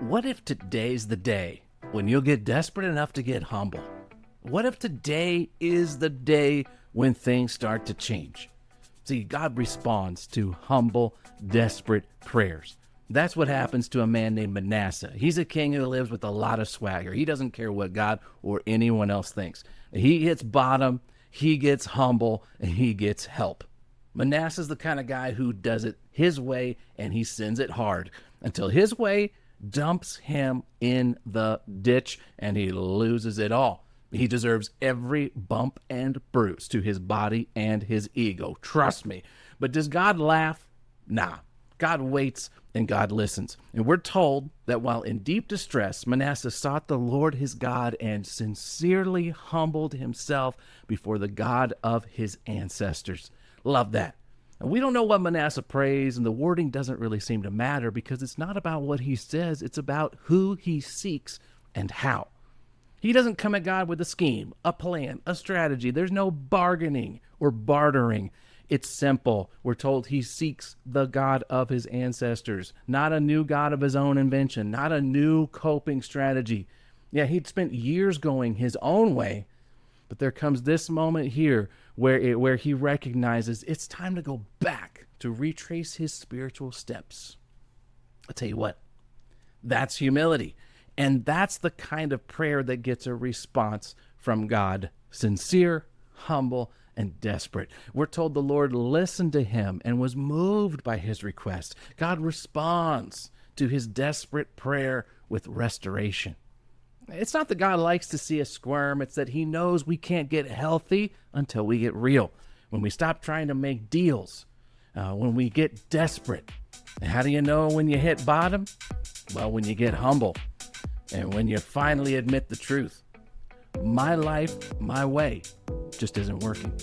What if today's the day when you'll get desperate enough to get humble? What if today is the day when things start to change? See, God responds to humble, desperate prayers. That's what happens to a man named Manasseh. He's a king who lives with a lot of swagger. He doesn't care what God or anyone else thinks. He hits bottom, he gets humble, and he gets help. Manasseh's the kind of guy who does it his way, and he sends it hard until his way dumps him in the ditch and he loses it all. He deserves every bump and bruise to his body and his ego. Trust me. But does God laugh? Nah. God waits and God listens. And we're told that while in deep distress, Manasseh sought the Lord his God and sincerely humbled himself before the God of his ancestors. Love that. And we don't know what Manasseh prays, and the wording doesn't really seem to matter because it's not about what he says, it's about who he seeks and how. He doesn't come at God with a scheme, a plan, a strategy. There's no bargaining or bartering. It's simple. We're told he seeks the God of his ancestors, not a new God of his own invention, not a new coping strategy. Yeah, he'd spent years going his own way, but there comes this moment here where he recognizes it's time to go back to retrace his spiritual steps. I'll tell you what, that's humility. And that's the kind of prayer that gets a response from God. Sincere, humble, and desperate. We're told the Lord listened to him and was moved by his request. God responds to his desperate prayer with restoration. It's not that God likes to see us squirm. It's that he knows we can't get healthy until we get real. When we stop trying to make deals, when we get desperate. And how do you know when you hit bottom? Well, when you get humble and when you finally admit the truth. My life, my way just isn't working.